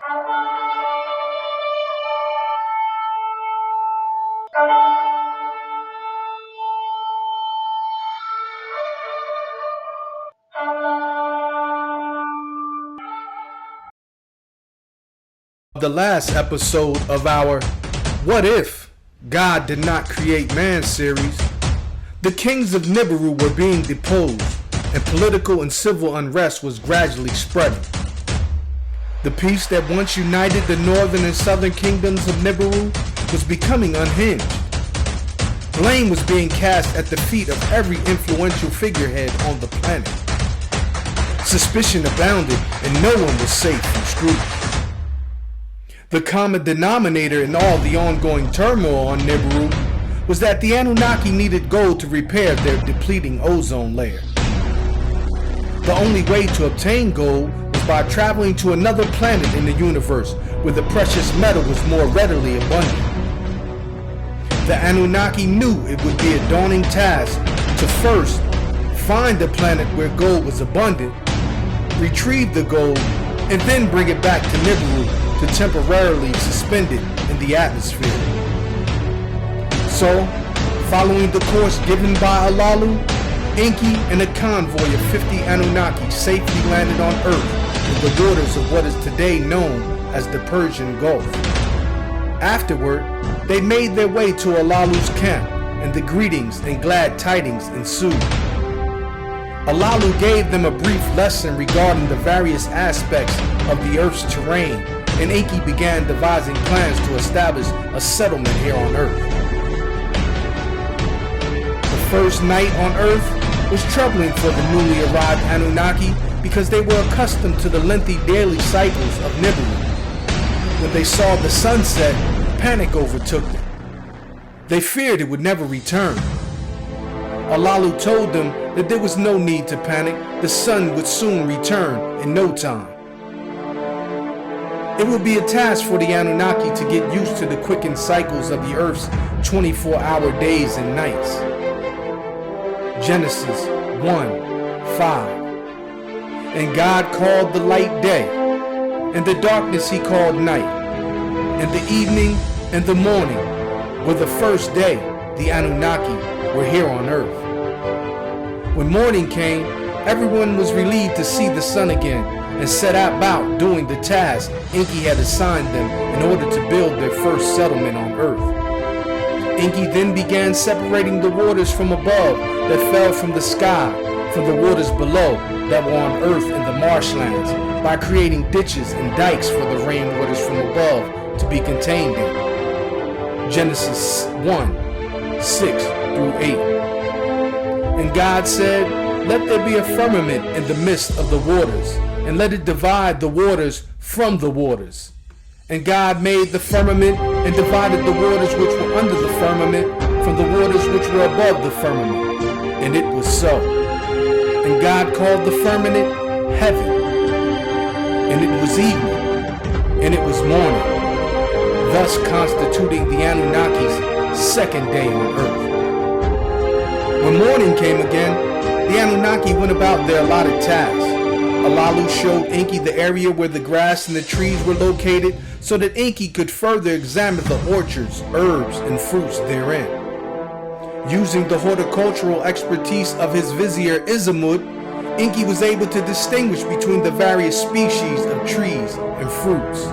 The last episode of our What If God Did Not Create Man series, the kings of Nibiru were being deposed and political and civil unrest was gradually spreading. The peace that once united the northern and southern kingdoms of Nibiru was becoming unhinged. Blame was being cast at the feet of every influential figurehead on the planet. Suspicion abounded and no one was safe from scrutiny. The common denominator in all the ongoing turmoil on Nibiru was that the Anunnaki needed gold to repair their depleting ozone layer. The only way to obtain gold was by traveling to another planet in the universe where the precious metal was more readily abundant. The Anunnaki knew it would be a daunting task to first find a planet where gold was abundant, retrieve the gold, and then bring it back to Nibiru to temporarily suspend it in the atmosphere. So, following the course given by Alalu, Enki and a convoy of 50 Anunnaki safely landed on Earth in the waters of what is today known as the Persian Gulf. Afterward, they made their way to Alalu's camp, and the greetings and glad tidings ensued. Alalu gave them a brief lesson regarding the various aspects of the Earth's terrain, and Enki began devising plans to establish a settlement here on Earth. The first night on Earth was troubling for the newly arrived Anunnaki because they were accustomed to the lengthy daily cycles of Nibiru. When they saw the sunset, panic overtook them. They feared it would never return. Alalu told them that there was no need to panic. The sun would soon return in no time. It would be a task for the Anunnaki to get used to the quickened cycles of the Earth's 24-hour days and nights. Genesis 1:5. And God called the light day, and the darkness he called night, and the evening and the morning were the first day the Anunnaki were here on Earth. When morning came, everyone was relieved to see the sun again and set about doing the task Enki had assigned them in order to build their first settlement on Earth. Enki then began separating the waters from above that fell from the sky from the waters below that were on Earth in the marshlands by creating ditches and dikes for the rainwaters from above to be contained in. Genesis 1:6-8. And God said, "Let there be a firmament in the midst of the waters, and let it divide the waters from the waters." And God made the firmament and divided the waters which were under the firmament from the waters which were above the firmament. And it was so. And God called the firmament heaven. And it was evening, and it was morning, thus constituting the Anunnaki's second day on Earth. When morning came again, the Anunnaki went about their allotted tasks. Alalu showed Enki the area where the grass and the trees were located so that Enki could further examine the orchards, herbs, and fruits therein. Using the horticultural expertise of his vizier Izamud, Enki was able to distinguish between the various species of trees and fruits.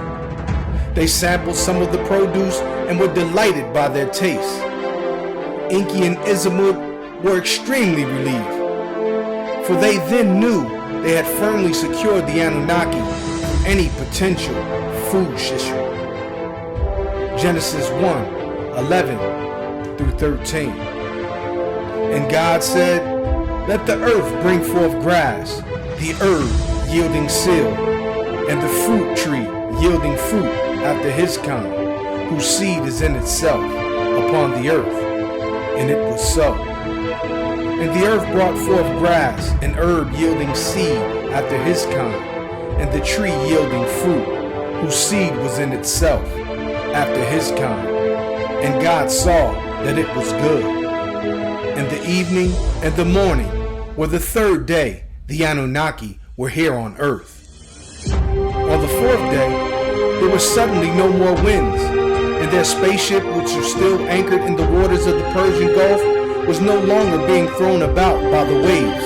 They sampled some of the produce and were delighted by their taste. Enki and Izamud were extremely relieved, for they then knew they had firmly secured the Anunnaki from any potential food issue. Genesis 1:11-13. And God said, "Let the earth bring forth grass, the herb yielding seed, and the fruit tree yielding fruit after his kind, whose seed is in itself, upon the earth." And it was so. And the earth brought forth grass, and herb yielding seed after his kind, and the tree yielding fruit, whose seed was in itself, after his kind. And God saw that it was good. And the evening and the morning were the third day the Anunnaki were here on Earth. On the fourth day, there were suddenly no more winds, and their spaceship, which was still anchored in the waters of the Persian Gulf, was no longer being thrown about by the waves.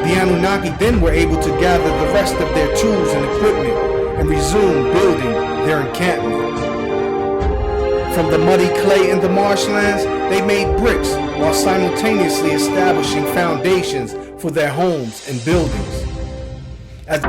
The Anunnaki then were able to gather the rest of their tools and equipment and resume building their encampment. From the muddy clay in the marshlands, they made bricks while simultaneously establishing foundations for their homes and buildings. As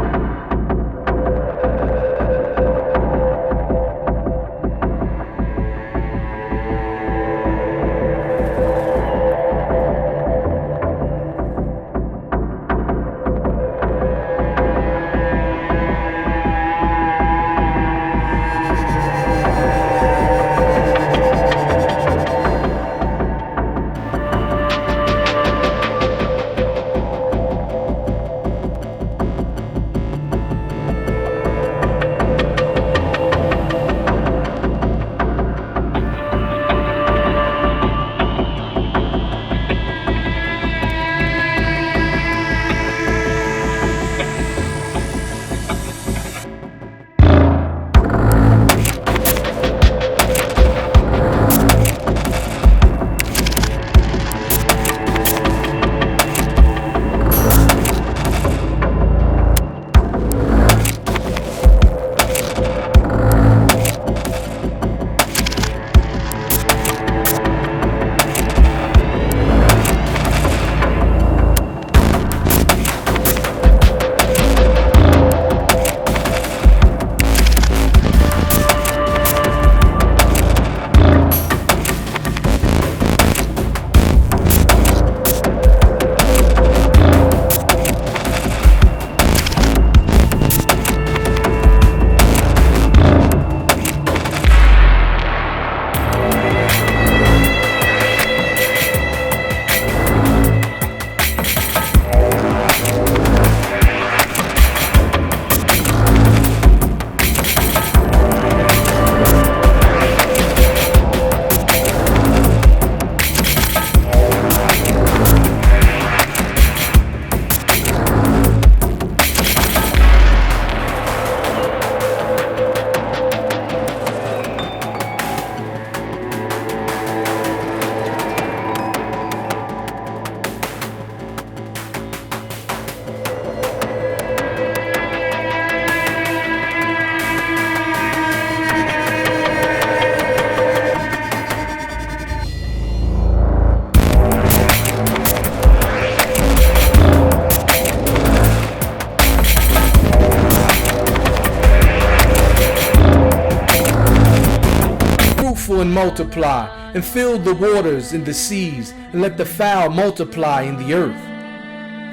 and multiply, and fill the waters and the seas, and let the fowl multiply in the earth.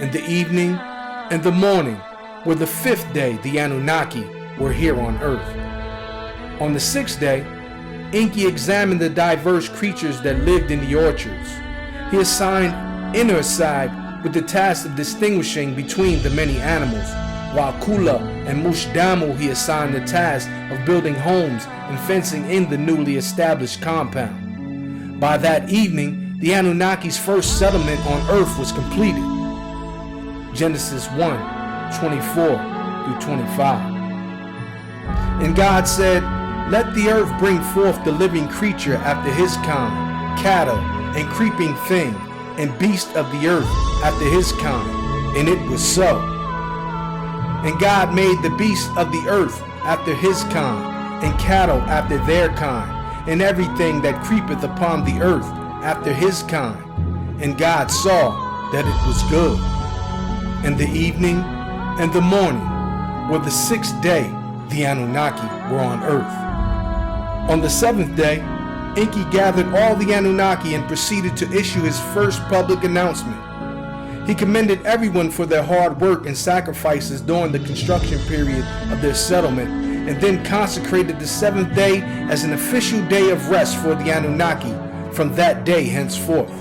And the evening and the morning were the fifth day the Anunnaki were here on earth. On the sixth day, Enki examined the diverse creatures that lived in the orchards. He assigned Inursag with the task of distinguishing between the many animals, while Kula and Mushdamu he assigned the task of building homes and fencing in the newly established compound. By that evening, the Anunnaki's first settlement on earth was completed. Genesis 1:24-25. And God said, "Let the earth bring forth the living creature after his kind, cattle and creeping thing, and beast of the earth after his kind." And it was so. And God made the beasts of the earth after his kind, and cattle after their kind, and everything that creepeth upon the earth after his kind. And God saw that it was good. And the evening and the morning were the sixth day the Anunnaki were on earth. On the seventh day, Enki gathered all the Anunnaki and proceeded to issue his first public announcement. He commended everyone for their hard work and sacrifices during the construction period of their settlement, and then consecrated the seventh day as an official day of rest for the Anunnaki from that day henceforth.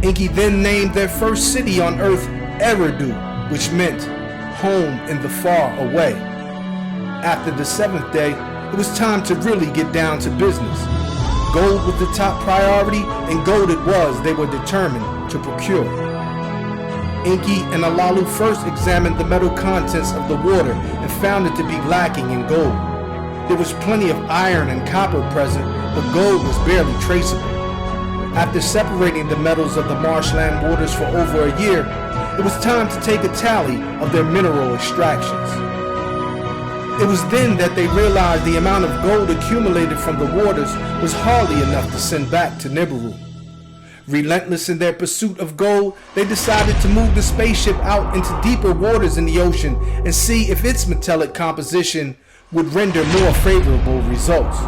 Enki then named their first city on earth Eridu, which meant home in the far away. After the seventh day, it was time to really get down to business. Gold was the top priority, and gold it was they were determined to procure. Enki and Alalu first examined the metal contents of the water and found it to be lacking in gold. There was plenty of iron and copper present, but gold was barely traceable. After separating the metals of the marshland waters for over a year, it was time to take a tally of their mineral extractions. It was then that they realized the amount of gold accumulated from the waters was hardly enough to send back to Nibiru. Relentless in their pursuit of gold, they decided to move the spaceship out into deeper waters in the ocean and see if its metallic composition would render more favorable results.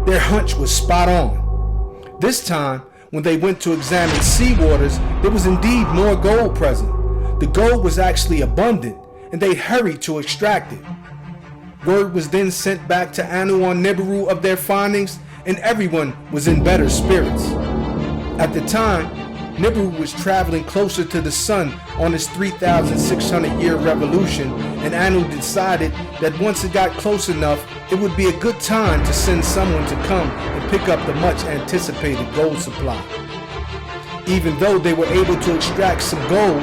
Their hunch was spot on. This time, when they went to examine sea waters, there was indeed more gold present. The gold was actually abundant, and they hurried to extract it. Word was then sent back to Anu on Nibiru of their findings, and everyone was in better spirits. At the time, Nibiru was traveling closer to the sun on its 3,600-year revolution, and Anu decided that once it got close enough, it would be a good time to send someone to come and pick up the much-anticipated gold supply. Even though they were able to extract some gold,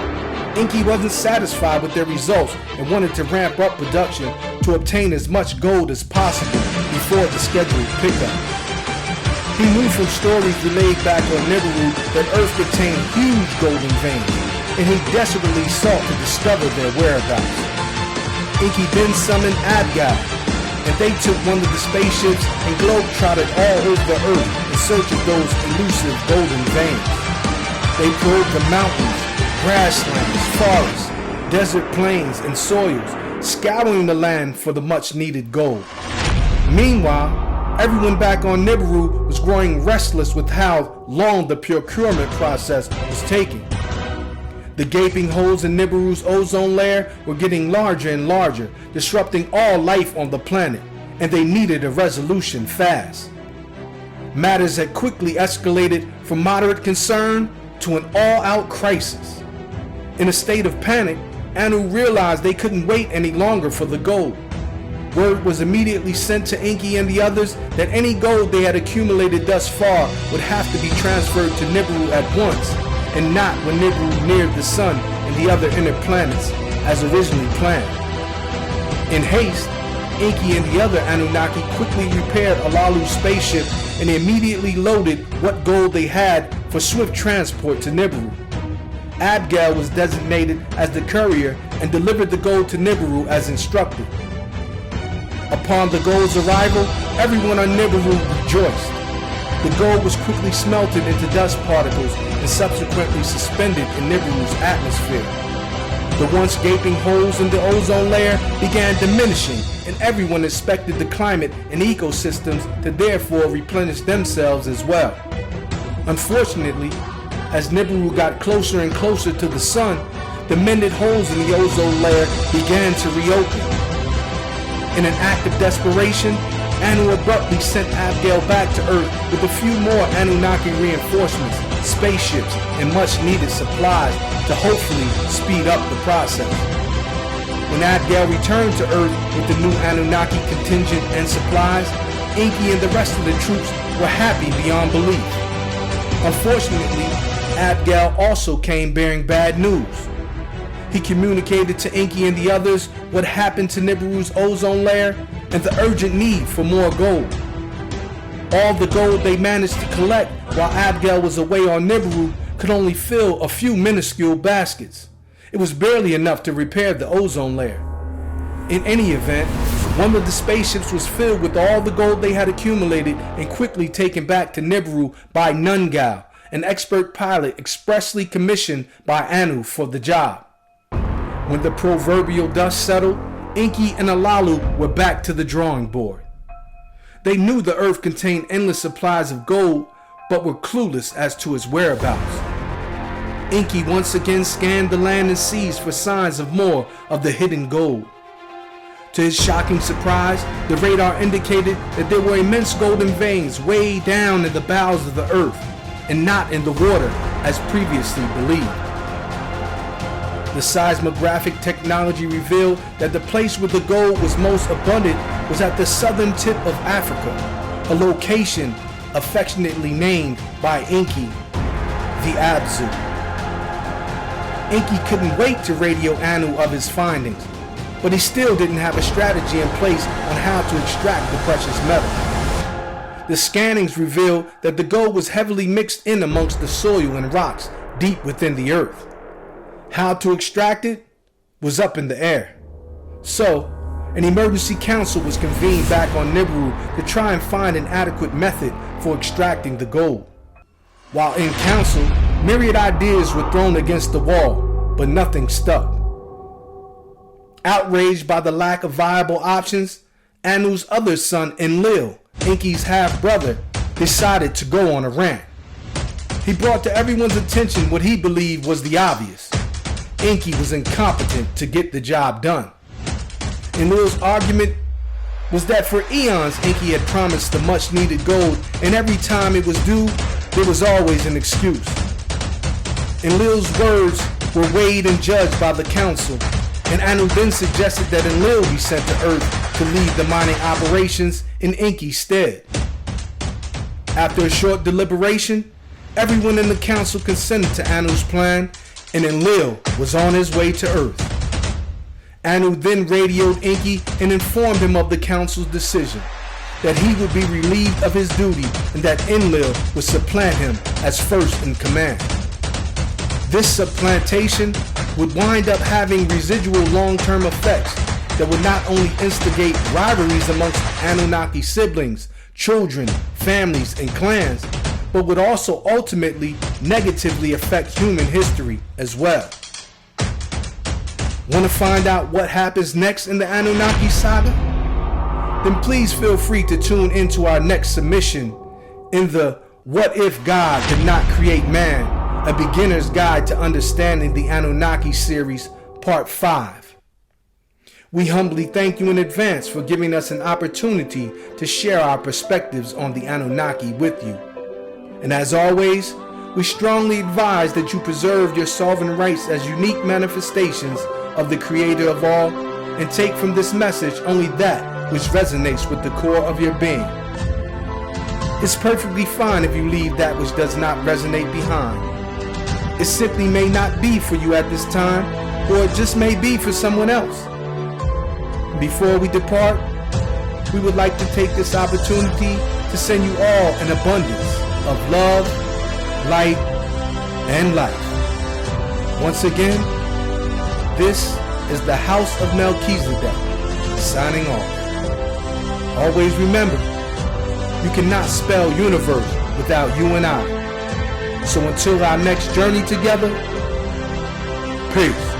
Enki wasn't satisfied with their results and wanted to ramp up production to obtain as much gold as possible before the scheduled pickup. He knew from stories relayed back on Nibiru that Earth contained huge golden veins, and he desperately sought to discover their whereabouts. Enki then summoned Abgal, and they took one of the spaceships and globe-trotted all over the Earth in search of those elusive golden veins. They probed the mountains, grasslands, forests, desert plains, and soils, scouring the land for the much-needed gold. Meanwhile, everyone back on Nibiru was growing restless with how long the procurement process was taking. The gaping holes in Nibiru's ozone layer were getting larger and larger, disrupting all life on the planet, and they needed a resolution fast. Matters had quickly escalated from moderate concern to an all-out crisis. In a state of panic, Anu realized they couldn't wait any longer for the gold. Word was immediately sent to Enki and the others that any gold they had accumulated thus far would have to be transferred to Nibiru at once, and not when Nibiru neared the sun and the other inner planets as originally planned. In haste, Enki and the other Anunnaki quickly repaired Alalu's spaceship and immediately loaded what gold they had for swift transport to Nibiru. Abgal was designated as the courier and delivered the gold to Nibiru as instructed. Upon the gold's arrival, everyone on Nibiru rejoiced. The gold was quickly smelted into dust particles and subsequently suspended in Nibiru's atmosphere. The once gaping holes in the ozone layer began diminishing, and everyone expected the climate and ecosystems to therefore replenish themselves as well. Unfortunately, as Nibiru got closer and closer to the sun, the mended holes in the ozone layer began to reopen. In an act of desperation, Anu abruptly sent Abgal back to Earth with a few more Anunnaki reinforcements, spaceships, and much-needed supplies to hopefully speed up the process. When Abgal returned to Earth with the new Anunnaki contingent and supplies, Enki and the rest of the troops were happy beyond belief. Unfortunately, Abgal also came bearing bad news. He communicated to Enki and the others what happened to Nibiru's ozone layer and the urgent need for more gold. All the gold they managed to collect while Abgal was away on Nibiru could only fill a few minuscule baskets. It was barely enough to repair the ozone layer. In any event, one of the spaceships was filled with all the gold they had accumulated and quickly taken back to Nibiru by Nungal, an expert pilot expressly commissioned by Anu for the job. When the proverbial dust settled, Enki and Alalu were back to the drawing board. They knew the Earth contained endless supplies of gold, but were clueless as to its whereabouts. Enki once again scanned the land and seas for signs of more of the hidden gold. To his shocking surprise, the radar indicated that there were immense golden veins way down in the bowels of the Earth, and not in the water as previously believed. The seismographic technology revealed that the place where the gold was most abundant was at the southern tip of Africa, a location affectionately named by Enki, the Abzu. Enki couldn't wait to radio Anu of his findings. but he still didn't have a strategy in place on how to extract the precious metal. The scannings revealed that the gold was heavily mixed in amongst the soil and rocks deep within the earth. How to extract it was up in the air. So, an emergency council was convened back on Nibiru to try and find an adequate method for extracting the gold. While in council, myriad ideas were thrown against the wall, but nothing stuck. Outraged by the lack of viable options, Anu's other son, Enlil, Enki's half-brother, decided to go on a rant. He brought to everyone's attention what he believed was the obvious. Enki was incompetent to get the job done. Enlil's argument was that for eons Enki had promised the much-needed gold, and every time it was due, there was always an excuse. Enlil's words were weighed and judged by the council, and Anu then suggested that Enlil be sent to Earth to lead the mining operations in Enki's stead. After a short deliberation, everyone in the council consented to Anu's plan, and Enlil was on his way to Earth. Anu then radioed Enki and informed him of the council's decision, that he would be relieved of his duty and that Enlil would supplant him as first in command. This supplantation would wind up having residual long-term effects that would not only instigate rivalries amongst Anunnaki siblings, children, families, and clans, but would also ultimately negatively affect human history as well. Want to find out what happens next in the Anunnaki saga? Then please feel free to tune into our next submission in the What If God Did Not Create Man? A Beginner's Guide to Understanding the Anunnaki series, Part 5. We humbly thank you in advance for giving us an opportunity to share our perspectives on the Anunnaki with you. And as always, we strongly advise that you preserve your sovereign rights as unique manifestations of the Creator of all, and take from this message only that which resonates with the core of your being. It's perfectly fine if you leave that which does not resonate behind. It simply may not be for you at this time, or it just may be for someone else. Before we depart, we would like to take this opportunity to send you all an abundance of love, light, and life. Once again, this is the House of Melchizedek, signing off. Always remember, you cannot spell universe without you and I. So until our next journey together, peace.